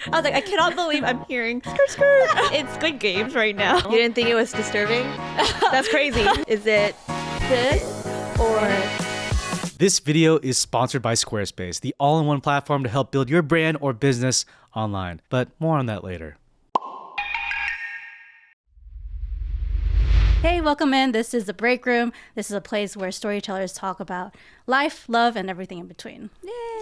I was like, I cannot believe I'm hearing skirt skirt. It's Squid Games right now. You didn't think it was disturbing? That's crazy. Is it this or... This video is sponsored by Squarespace, the all-in-one platform to help build your brand or business online. But more on that later. Hey, welcome in. This is The Break Room. This is a place where storytellers talk about life, love, and everything in between.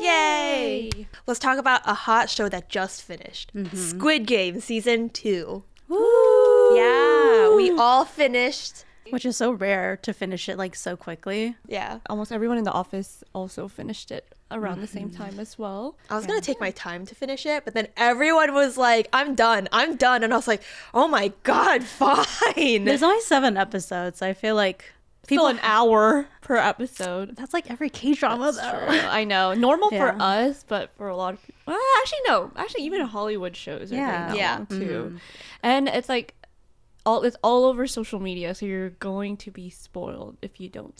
Yay! Let's talk about a hot show that just finished. Squid Game Season 2. Woo! Yeah, we all finished. Which is so rare to finish it like so quickly. Yeah. Almost everyone in the office also finished it around the same time as well. I was going to take my time to finish it, but then everyone was like, I'm done. And I was like, oh my God, fine. There's only 7 episodes. I feel like Still an hour per episode. that's like every K-drama though. I know. Normal for Yeah. us, but for a lot of people. Well, actually, no. Actually, even Hollywood shows are Yeah. doing that Yeah. one too. And it's like, it's all over social media, so you're going to be spoiled if you don't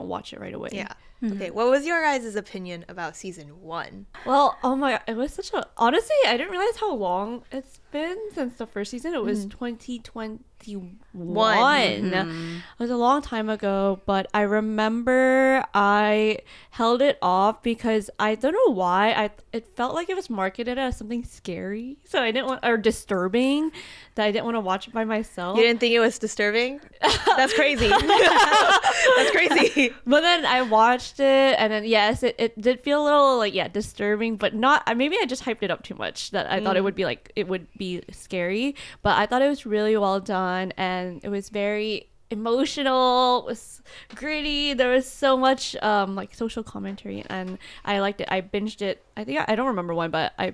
watch it right away. Yeah. Okay, what was your guys' opinion about Season 1? Well, oh my God, it was honestly, I didn't realize how long it's been since the first season. It was 2021. It was a long time ago, but I remember I held it off because I don't know why. It felt like it was marketed as something scary, so I didn't want, or disturbing, that I didn't want to watch it by myself. You didn't think it was disturbing? That's crazy. That's crazy. But then I watched it, and then yes, it did feel a little disturbing, but not. Maybe I just hyped it up too much. That I thought it would be scary, but I thought it was really well done, and it was very emotional. It was gritty. There was so much social commentary, and I liked it. I binged it. I don't remember when, but I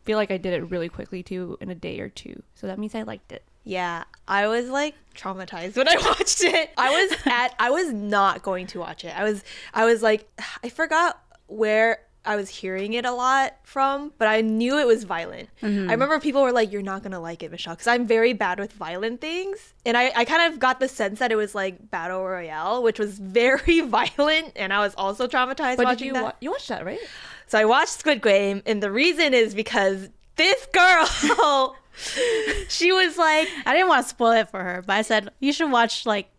feel like I did it really quickly too, in a day or two. So that means I liked it. Yeah, I was like traumatized when I watched it. I was not going to watch it. I was like, I forgot where I was hearing it a lot from, but I knew it was violent. I remember people were like, you're not gonna like it, Michelle, because I'm very bad with violent things. And I kind of got the sense that it was like Battle Royale, which was very violent, and I was also traumatized watching that. You watched that, right? So I watched Squid Game, and the reason is because this girl... she was like, I didn't want to spoil it for her, but I said you should watch like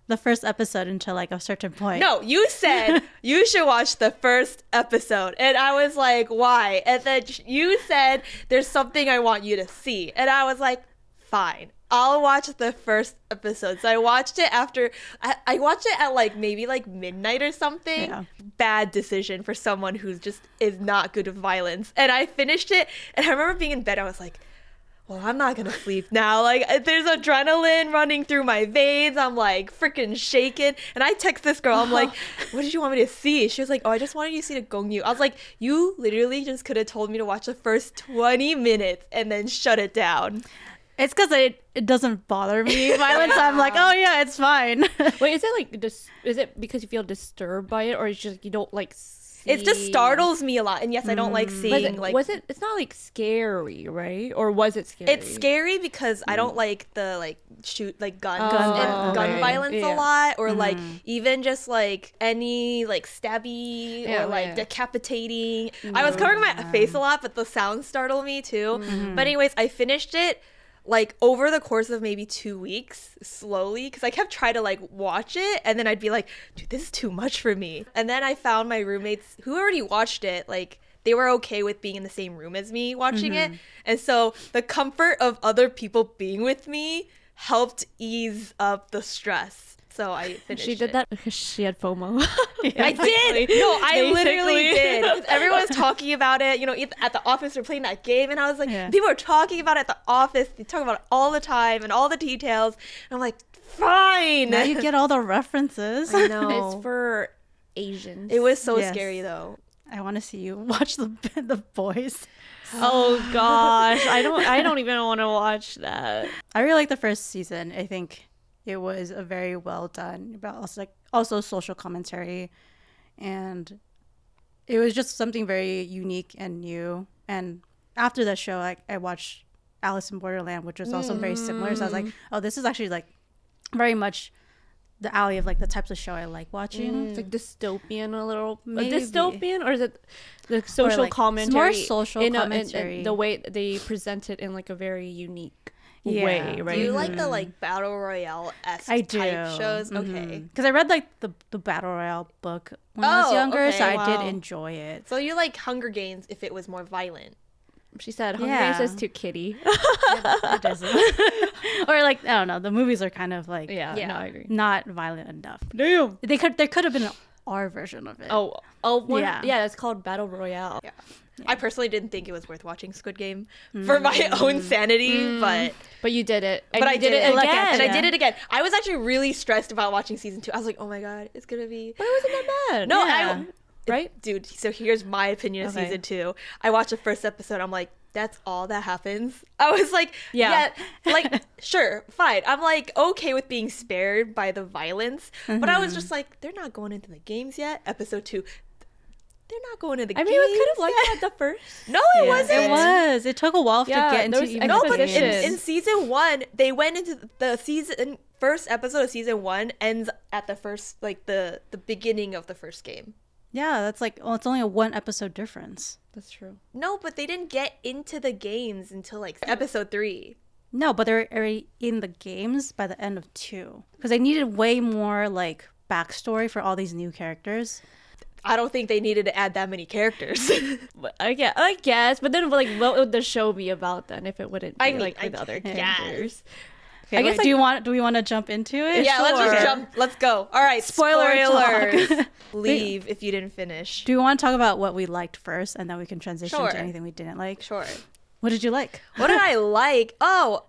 the first episode until like a certain point. no, you said you should watch the first episode, and I was like, why? And then you said there's something I want you to see, and I was like, fine, I'll watch the first episode. So I watched it after I watched it at like maybe like midnight or something. Yeah. Bad decision for someone who's just is not good with violence. And I finished it, and I remember being in bed, I was like, well, I'm not gonna sleep now. Like, there's adrenaline running through my veins. I'm like freaking shaking. And I text this girl. I'm like, what did you want me to see? She was like, oh, I just wanted you to see the Gongyu. I was like, you literally just could have told me to watch the first 20 minutes and then shut it down. It's because it doesn't bother me violence. I'm like, oh yeah, it's fine. Wait, is it like is it because you feel disturbed by it, or it's just you don't like? It just startles me a lot, and yes, I don't like seeing it's not like scary, right? Or was it scary? It's scary because I don't like the gun violence a Yeah. lot, or like even just like any like stabby or decapitating. I was covering my face a lot, but the sounds startle me too. But anyways, I finished it like over the course of maybe 2 weeks, slowly, because I kept trying to like watch it, and then I'd be like, dude, this is too much for me. And then I found my roommates who already watched it, like they were okay with being in the same room as me watching it. And so the comfort of other people being with me helped ease up the stress. So I finished She did that because she had FOMO. I did. No, I literally Basically. did. 'Cause everyone was talking about it. You know, at the office, we're playing that game, and I was like, people are talking about it at the office. They talk about it all the time and all the details. And I'm like, fine. Now you get all the references. I know. It's for Asians. It was so Yes. scary though. I want to see you watch the boys. Oh gosh, I don't even want to watch that. I really like the first season. I think it was a very well done, but also social commentary, and it was just something very unique and new. And after that show, I watched Alice in Borderland, which was also very similar. So I was like, oh, this is actually like very much the alley of like the types of show I like watching. It's like dystopian a little. Maybe. Dystopian, or is it the social like, it's commentary? more social commentary. In the way they present it in like a very unique Yeah. way, right? Do you like the like battle royale-esque I do. type shows? Okay. Because I read like the Battle Royale book when I was Oh, younger, okay, so I wow. did enjoy it. So you like Hunger Games if it was more violent. She said, "Hunger Yeah. Games is too kiddie." It doesn't. Or like, I don't know, the movies are kind of like Yeah, Yeah. no, I agree. not violent enough. Damn. There could have been an R version of it. Yeah, Yeah. it's called Battle Royale. Yeah. I personally didn't think it was worth watching Squid Game for my own sanity, but But you did it. And but you I did it again. again, and I Yeah. did it again. I was actually really stressed about watching season 2. I was like, oh my god, it's gonna be. But it wasn't that bad. No, Yeah. right? dude. So here's my opinion of Okay. season 2. I watched the first episode. I'm like, that's all that happens. I was like, Yeah. like sure, fine. I'm like okay with being spared by the violence, but I was just like, they're not going into the games yet. Episode 2. They're not going into the I games. mean, it was kind of like yet. that the first. No, it Yeah. wasn't. It was. It took a while Yeah, to get there into was even No, the but exposition. in season 1, they went into the season first episode of season 1 ends at the first like the beginning of the first game. Yeah, that's like, well, it's only a 1 episode difference. That's true. No, but they didn't get into the games until like episode 3. No, but they're already in the games by the end of 2. Because they needed way more like backstory for all these new characters. I don't think they needed to add that many characters. But I guess. But then, like, what would the show be about then if it wouldn't be I mean, like I with other guess. characters? Okay, I guess, do we want to jump into it? Yeah, let's just Sure. jump. Let's go. All right, Spoiler spoilers. talk. Leave if you didn't finish. Do you want to talk about what we liked first, and then we can transition Sure. to anything we didn't like? Sure. What did you like? What did I like? Oh,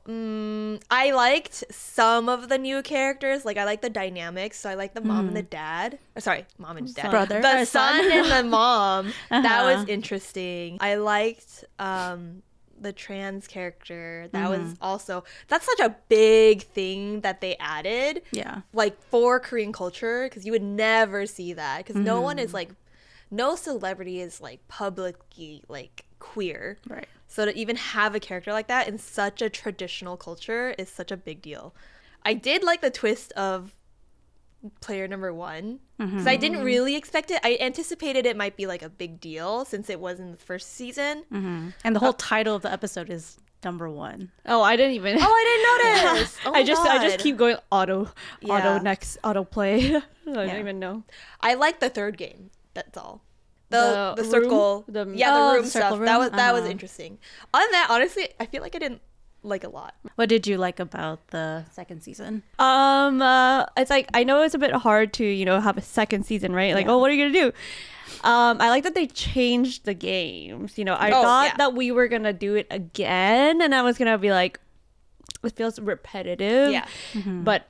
I liked some of the new characters. Like, I like the dynamics. So I like the mom and the dad. Sorry, mom and dad. Brother. The Or son. son and the mom. That Uh-huh. was interesting. I liked the trans character. That was also, that's such a big thing that they added. Yeah. Like, for Korean culture, because you would never see that. Because no one is like, no celebrity is like publicly like queer. Right. So to even have a character like that in such a traditional culture is such a big deal. I did like the twist of player number 1 because I didn't really expect it. I anticipated it might be like a big deal since it was in the first season. And the whole title of the episode is number 1. Oh, I didn't even. Oh, I didn't notice. Oh my I just God. keep going auto Yeah. next auto play. I don't even know. I like the third game. That's all. The The room? circle. The- the Oh, room the stuff. circle That room? was Uh-huh. interesting. Other than that, honestly, I feel like I didn't like a lot. What did you like about the second season? It's like I know it's a bit hard to have a second season, right? Like, Yeah. oh, what are you gonna do? I like that they changed the games. I Oh, thought yeah. that we were gonna do it again, and I was gonna be like, it feels repetitive. Yeah. But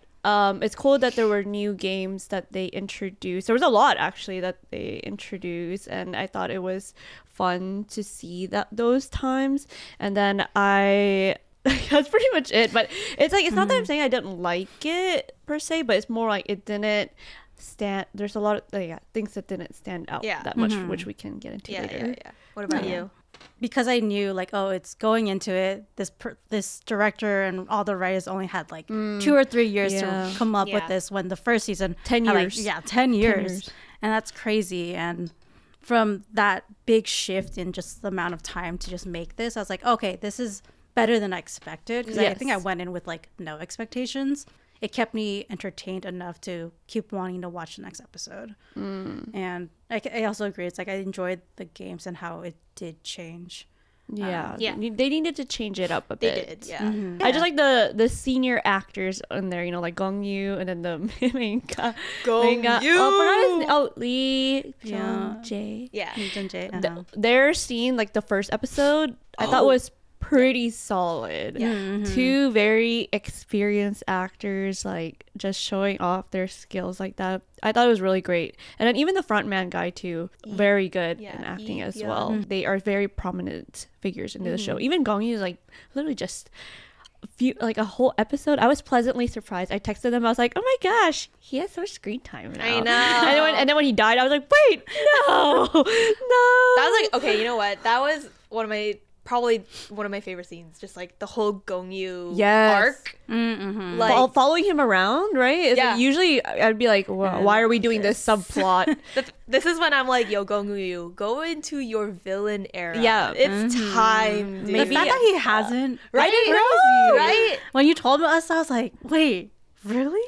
it's cool that there were new games that they introduced. There was a lot actually that they introduced, and I thought it was fun to see those times. And then that's pretty much it. But it's like it's not that I'm saying I didn't like it per se, but it's more like it didn't stand. There's a lot of things that didn't stand out Yeah. that much, which we can get into Yeah, later. yeah. What about you? Because I knew like, oh, it's going into it. This director and all the writers only had like 2 or 3 years Yeah. to come up with Yeah. this. When the first season 10 had, years. 10 years, years. and that's crazy. And from that big shift in just the amount of time to just make this, I was like, okay, this is better than I expected. Because I think I Yes. went in with like no expectations. It kept me entertained enough to keep wanting to watch the next episode. And I also agree. It's like I enjoyed the games and how it did change. Yeah, Yeah. They needed to change it up a They bit. did, yeah. I just like the senior actors in there, like Gong Yu, and then the main guy. Gong Yoo! Lee Yeah. Jung Jae. Yeah. Their scene, like the first episode, I thought was pretty solid. Yeah. Two very experienced actors, like just showing off their skills like that. I thought it was really great. And then even the front man guy too, very good Yeah, in acting Lee, as yeah. well. They are very prominent figures into the show. Even Gong Yu is like literally just a whole episode. I was pleasantly surprised. I texted them. I was like, "Oh my gosh, he has so much screen time now." I know. And then when he died, I was like, "Wait, no, no." That was like, okay, you know what? That was one of my probably one of my favorite scenes. Just like the whole Gongyu Yes. arc. Mm-hmm. Like Following him around, right? It's Yeah. like, usually I'd be like, well, why are we doing this subplot? this is when I'm like, yo, Gongyu, go into your villain era. Yeah. It's time, dude. The fact that he hasn't, Right? crazy. Right? When you told us, I was like, wait, really?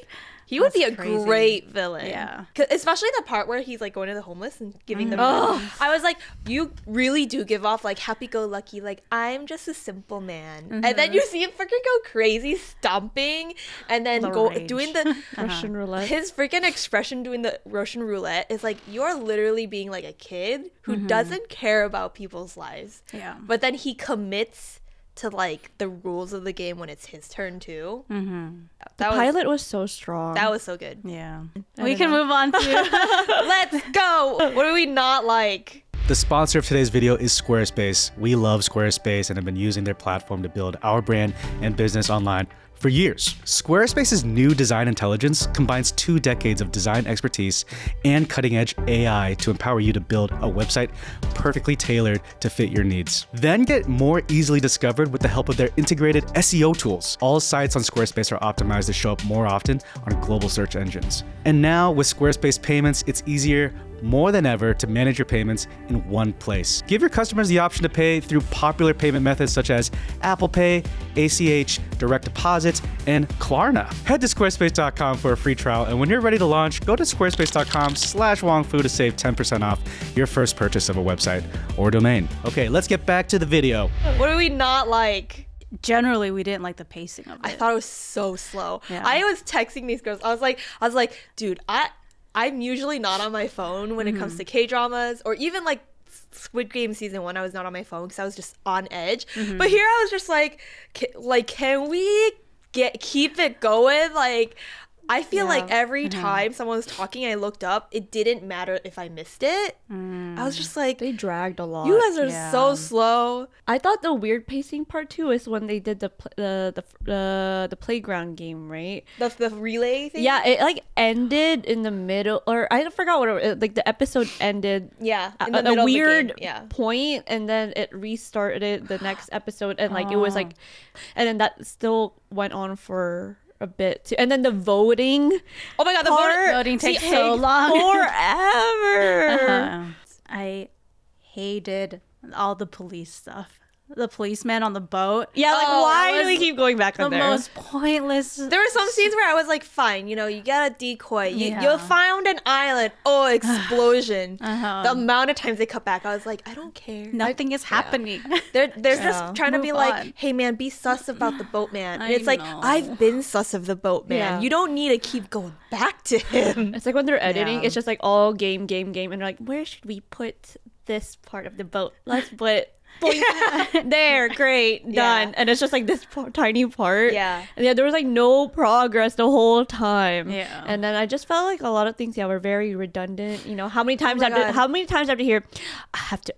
He would be a That's crazy. great villain. Yeah. Especially the part where he's like going to the homeless and giving them. Oh. I was like, you really do give off like happy-go-lucky, like I'm just a simple man, and then you see him freaking go crazy, stomping, and then The go rage. doing the Russian roulette. his freaking expression doing the Russian roulette is like you're literally being like a kid who doesn't care about people's lives. Yeah. But then he commits to like the rules of the game when it's his turn too. Mm-hmm. That was Pilot was so strong. that was so good. Yeah. I We don't can know. move on to. Let's go. What do we not like? The sponsor of today's video is Squarespace. We love Squarespace and have been using their platform to build our brand and business online for years. Squarespace's new design intelligence combines 2 decades of design expertise and cutting-edge AI to empower you to build a website perfectly tailored to fit your needs. Then get more easily discovered with the help of their integrated SEO tools. All sites on Squarespace are optimized to show up more often on global search engines. And now with Squarespace Payments, it's easier more than ever to manage your payments in one place. Give your customers the option to pay through popular payment methods such as Apple Pay, ACH, direct deposit, and Klarna. Head to squarespace.com for a free trial, and when you're ready to launch, go to squarespace.com/wongfu to save 10% off your first purchase of a website or domain. Okay, let's get back to the video. What do we not like? Generally, we didn't like the pacing of it. I thought it was so slow. Yeah. I was texting these girls. I was like, dude, I'm usually not on my phone when it comes to K-dramas or even like Squid Game season 1. I was not on my phone because I was just on edge. But here I was just like, can we keep it going? Like, I feel like every time someone was talking, I looked up. It didn't matter if I missed it. I was just like, They dragged a lot. you guys are Yeah. so slow. I thought the weird pacing part too is when they did the playground game, right? The relay thing. Yeah, it like ended in the middle, or I forgot what like the episode ended. Yeah, in At the a middle of the weird game, yeah. point, and then it restarted the next episode, and like it was like, and then that still went on for a bit too. And then the voting Oh my god, the part Voting takes takes so long. forever. I hated all the police stuff. The policeman on the boat. Yeah, like Oh, why that do we was keep going back The on there? most pointless. There were some scenes where I was like, fine, you get a decoy. You Yeah. found an island. Oh, explosion. Uh-huh. The amount of times they cut back, I was like, I don't care. Nothing is happening. They're Yeah. just trying to be Move like, on. hey man, be sus about the boatman. And I it's like, know. I've been sus of the boatman. Yeah. You don't need to keep going back to him. It's like when they're editing, Yeah. it's just like all game, and they're like, where should we put this part of the boat? Let's put there, great, done. Yeah. And it's just like this tiny part. Yeah. And yeah, there was like no progress the whole time. Yeah. And then I just felt like a lot of things, were very redundant. How many times my God. how many times I have to hear,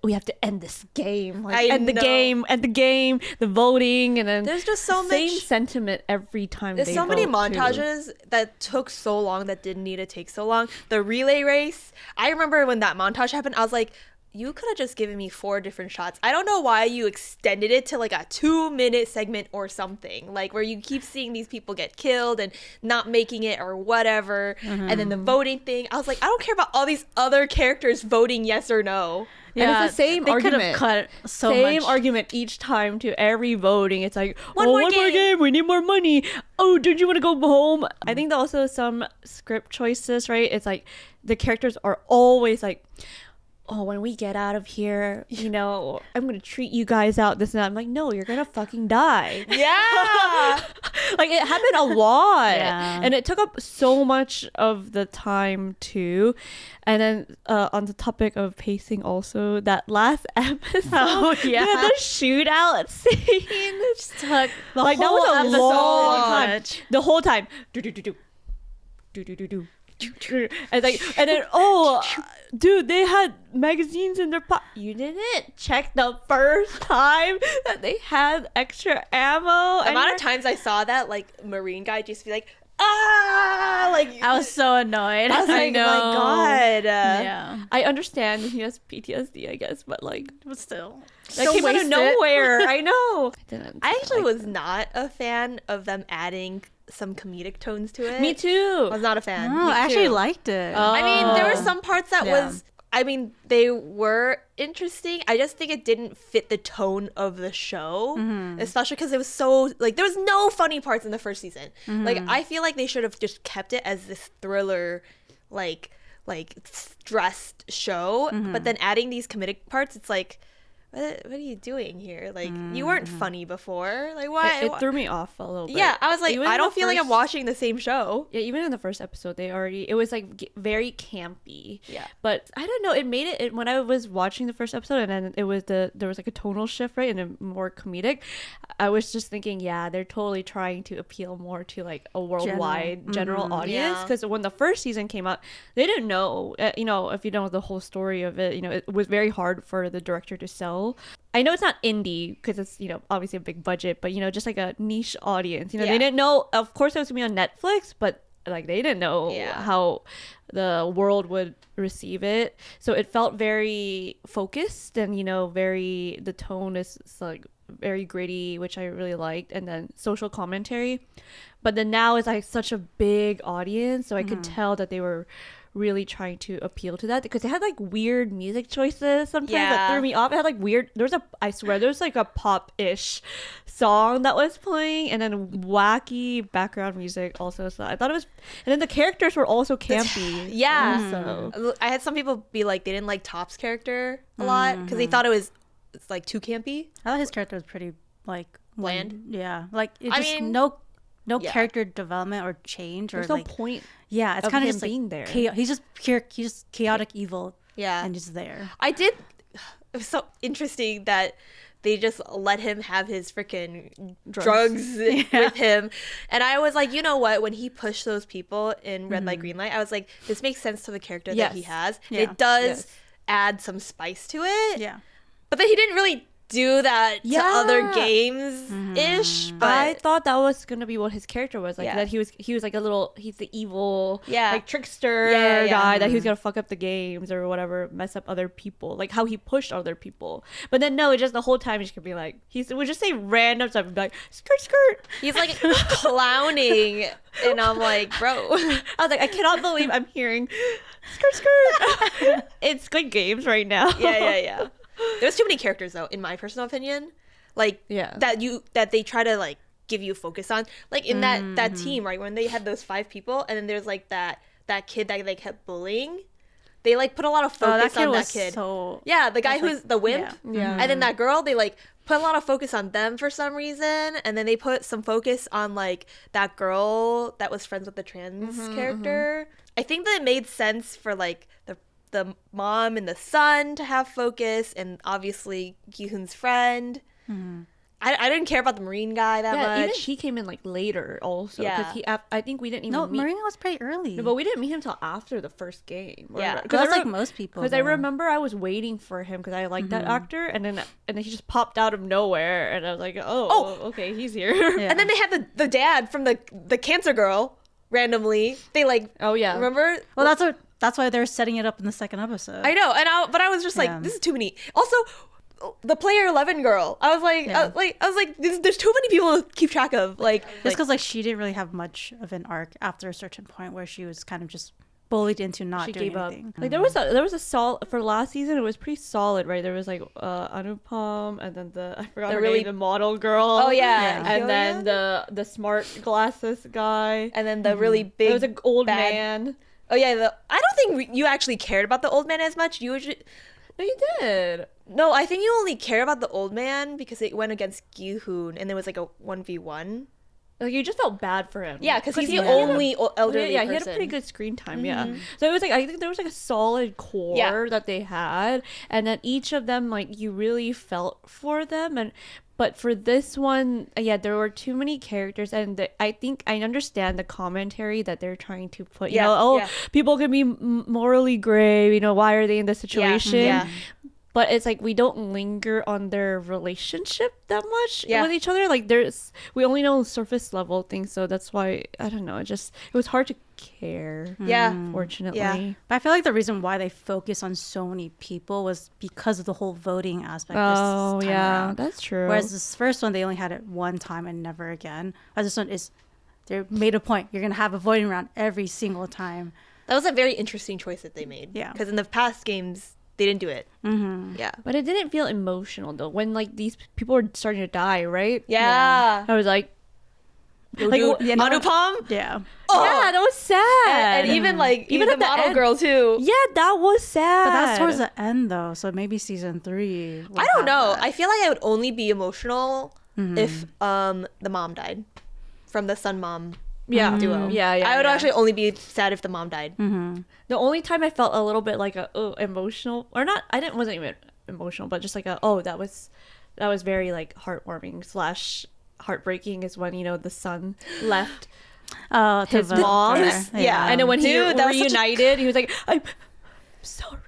we have to end this game. Like I end the know. game, the voting, and then There's just so same much. sentiment every time. There's they so many vote, too. montages that took so long that didn't need to take so long. The relay race. I remember when that montage happened, I was like, you could have just given me 4 different shots. I don't know why you extended it to like a 2-minute segment or something, like where you keep seeing these people get killed and not making it or whatever. And then the voting thing. I was like, I don't care about all these other characters voting yes or no. And it's the same they could argument. have cut so Same much. argument each time to every voting. It's like, One oh, more one more game. game. We need more money. Oh, don't you want to go home? I think also some script choices, right? It's like the characters are always like, oh, when we get out of here, I'm going to treat you guys out, this and that. I'm like, no, you're going to fucking die. Yeah. Like, it happened a lot. Yeah. And it took up so much of the time, too. And then on the topic of pacing also, that last episode, Oh, yeah. the shootout scene just took, like, that whole was a episode long pretty time. much. The whole time. Do-do-do-do. Do-do-do-do. And like, and then dude, they had magazines in their pocket. You didn't check the first time that they had extra ammo. The amount of times I saw that, like, Marine guy just be like, ah, like, I was so annoyed. I was like, know. my God. yeah, I understand he has PTSD, I guess, but like, but still. That Don't came out of waste it. nowhere. I know. I actually was not a fan of them adding some comedic tones to it. Me too. I was not a fan. Oh, I actually liked it. I mean, there were some parts that Yeah. was. I mean, they were interesting. I just think it didn't fit the tone of the show, especially because it was so like there was no funny parts in the first season. Like I feel like they should have just kept it as this thriller, like stressed show. But then adding these comedic parts, it's like, what are you doing here? Like you weren't funny before. Like why? It threw me off a little bit. Yeah, I was like, Even I in don't the feel like I'm first- watching the same show. Yeah, even in the first episode, it was like very campy. Yeah. But I don't know, it made it when I was watching the first episode, and then there was like a tonal shift, right, and a more comedic. I was just thinking, yeah, they're totally trying to appeal more to like a worldwide general audience. Yeah. Because when the first season came out, they didn't know, you know, if you know the whole story of it, you know, it was very hard for the director to sell. I know it's not indie because it's, you know, obviously a big budget, but, you know, just like a niche audience. You know, Yeah. they didn't know, of course, it was going to be on Netflix, but like they didn't know how the world would receive it. So it felt very focused and, you know, the tone is like very gritty, which I really liked. And then social commentary. But then now it's like such a big audience. So I could tell that they were really trying to appeal to that because they had like weird music choices sometimes that threw me off. It had like weird, I swear there's like a pop-ish song that was playing and then wacky background music also. So I thought it was, and then the characters were also campy. Yeah. So I had some people be like they didn't like Top's character a lot because they thought it's like too campy. I thought his character was pretty like Bland? Yeah, like it I just mean, no yeah. character development or change there's or no like point. yeah, it's of kind of him just like being there. he's just chaotic evil. Yeah. and just there. I did. It was so interesting that they just let him have his freaking drugs with him. And I was like, you know what? When he pushed those people in Red Light, Green Light, I was like, this makes sense to the character that he Yes. has. Yeah. It does Yes. add some spice to it. Yeah, But then he didn't really do that to other Yeah. games ish. But I thought that was gonna be what his character was like. Yeah. That he was like he's the evil, Yeah. like trickster Yeah. guy that he was gonna fuck up the games or whatever, mess up other people, like how he pushed other people. But then no, it just the whole time he just could be like he would just say random stuff and be like skirt skirt. he's like clowning. And I'm like, bro. I was like, I cannot believe I'm hearing skirt skirt. It's Squid Games right now. Yeah. There's too many characters though, in my personal opinion. Like that they try to like give you focus on. Like in that team, right? When they had those 5 people and then there's like that kid that they kept bullying. They like put a lot of focus on that kid. So Yeah, the guy who's the wimp. Yeah. And then that girl, they like put a lot of focus on them for some reason. And then they put some focus on like that girl that was friends with the trans character. I think that it made sense for like the mom and the son to have focus, and obviously Gi-hoon's friend. I didn't care about the Marine guy that Yeah, even much. he came in like later also because Yeah. I think we didn't even no, meet. Marina was pretty early. No, but we didn't meet him until after the first game. Yeah. because That's like most people. Because I though. remember I was waiting for him because I liked that actor, and then he just popped out of nowhere, and I was like, oh, okay, he's here. Yeah. And then they had the dad from the cancer girl randomly. They like Oh yeah, remember? Well, that's why they're setting it up in the second episode. I know, but I was just like, Yeah. this is too many. Also, the player 11 girl. I was like, Yeah. there's too many people to keep track of. Like, Just because like she didn't really have much of an arc after a certain point where she was kind of just bullied into not she doing gave up. anything. Like there was a solid for last season. It was pretty solid, right? There was like Anupam, and then I forgot her really- name, the model girl. oh yeah, and then Hyo-yeon? the smart glasses guy. and then the really big. There was an old bad- man. Oh yeah, I don't think you actually cared about the old man as much. You usually. No, you did. No, I think you only care about the old man because it went against Gi-hoon and there was like a 1v1. Like you just felt bad for him. Yeah, because he's the he had only a- elderly yeah, person. he had a pretty good screen time. Yeah, so it was like I think there was like a solid core that they had, and then each of them like you really felt for them, but for this one, yeah, there were too many characters, and I think I understand the commentary that they're trying to put. You know, people can be morally gray. You know, why are they in this situation? Yeah. but it's like we don't linger on their relationship that much Yeah. with each other. Like we only know surface level things, so that's why I don't know. It was hard to care. Yeah. Fortunately. Yeah. But I feel like the reason why they focus on so many people was because of the whole voting aspect. Oh this time yeah, around. that's true. Whereas this first one, they only had it one time and never again. Whereas this one is, they made a point. You're gonna have a voting round every single time. That was a very interesting choice that they made. Yeah. Because in the past games, they didn't do it. Mm-hmm. Yeah. But it didn't feel emotional though when like these people were starting to die, right? Yeah. I was like, Anupam? Yeah. Oh. yeah, that was sad. And even like Even the at the model end. girl too. yeah, that was sad. But that's towards the end though, so maybe season 3. will I don't have know. that. I feel like I would only be emotional if the mom died from the son mom yeah duo. Yeah, I would yeah. actually only be sad if the mom died. The only time I felt a little bit like emotional, or not, wasn't even emotional, but just like that was very like heartwarming / heartbreaking is when the son left Oh, to his vote mom. for- Yeah. And then when he Dude, that was such a- reunited, he was like, I'm sorry.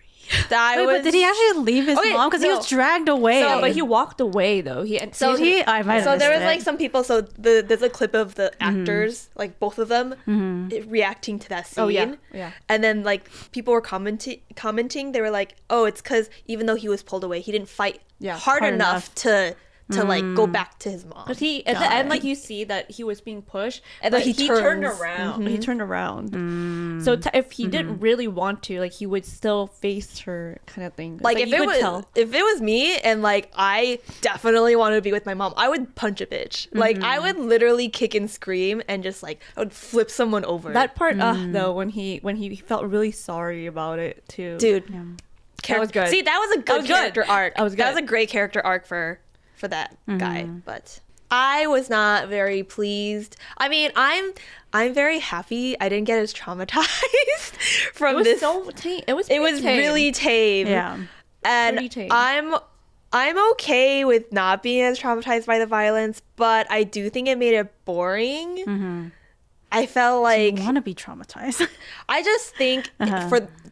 That Wait, was. but did he actually leave his Okay, mom? Because he no. was dragged away. So, but he walked away though. So I might have So there was missed like it. some people. So there's a clip of the actors, like both of them, reacting to that scene. Oh, yeah. Yeah. And then like people were commenting. They were like, "Oh, it's because even though he was pulled away, he didn't fight hard Hard enough enough. to like go back to his mom." Because he at the end, like you see that he was being pushed, And but then he turned turns. around. He turned around. So if he didn't really want to, like he would still face her, kind of thing. Like if you it could was tell. if it was me and like I definitely wanted to be with my mom, I would punch a bitch. Like I would literally kick and scream and just like I would flip someone over. That part, though, when he felt really sorry about it too, dude. That was good. See, that was a good was good. character arc. That was That was good. a great character arc for that guy. But I was not very pleased. I mean, I'm very happy I didn't get as traumatized from It was this. so tame. It was tame. Really tame. Yeah. And Pretty tame. I'm okay with not being as traumatized by the violence, but I do think it made it boring. I felt like You want to be traumatized. I just think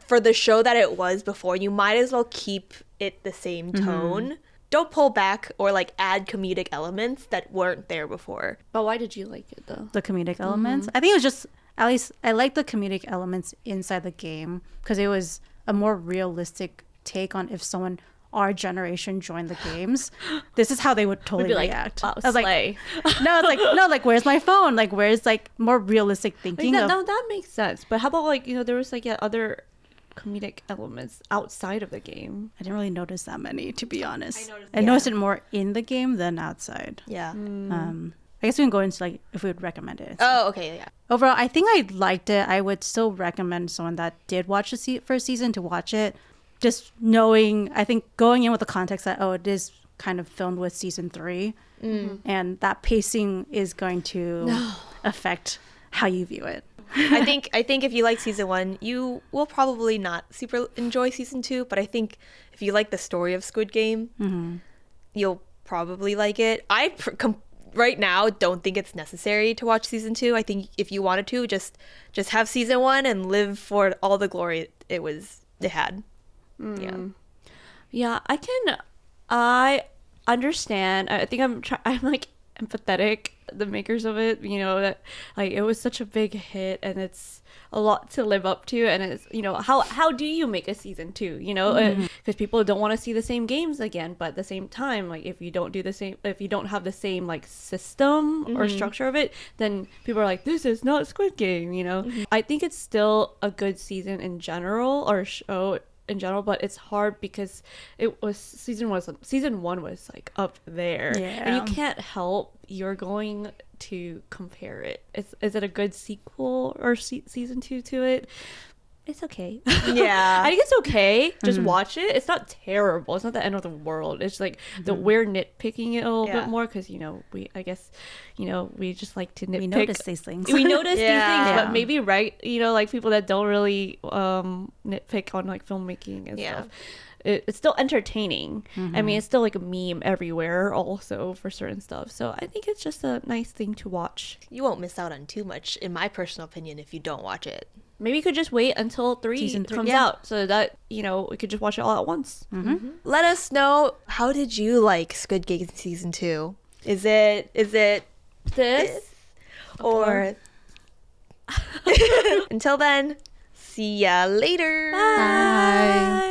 for the show that it was before, you might as well keep it the same tone. Don't pull back or like add comedic elements that weren't there before. But why did you like it though? The comedic elements. I think it was just, at least I like the comedic elements inside the game because it was a more realistic take on if someone our generation joined the games. This is how they would totally We'd be like, react. wow, I was like, slay. no, it's like, no, like, where's my phone? Like, where's like more realistic Like, thinking that, of, no, that makes sense. But how about like there was like other comedic elements outside of the game? I didn't really notice that many, to be honest. I yeah. noticed it more in the game than outside. Yeah. I guess we can go into like if we would recommend it. Oh, okay, yeah. Overall, I think I liked it. I would still recommend someone that did watch the first season to watch it. Just knowing, I think going in with the context that, it is kind of filmed with season 3. And that pacing is going to affect how you view it. I think if you like season 1, you will probably not super enjoy season 2, but I think if you like the story of Squid Game, you'll probably like it. Right now don't think it's necessary to watch season 2. I think if you wanted to, just have season 1 and live for all the glory it had. Yeah, I understand. I think I'm like empathetic, the makers of it, that like it was such a big hit and it's a lot to live up to, and it's how do you make a season 2, because people don't want to see the same games again, but at the same time, like if you don't have the same like system or structure of it, then people are like, this is not Squid Game. I think it's still a good season in general, or show in general, but it's hard because it was season 1 was like up there, and you can't help, you're going to compare it. Is it a good sequel or season 2 to it? It's okay. Yeah. I think it's okay. Just watch it. It's not terrible. It's not the end of the world. It's like we're nitpicking it a little bit more because we just like to nitpick. We notice these things. We notice these things, but Yeah. maybe like people that don't really nitpick on like filmmaking and stuff. It's still entertaining. I mean, it's still like a meme everywhere also for certain stuff. So I think it's just a nice thing to watch. You won't miss out on too much, in my personal opinion, if you don't watch it. maybe you could just wait until Season 3 comes out so that, you know, we could just watch it all at once. Let us know, how did you like Squid Game season 2? Is it This or until then, see ya later. Bye.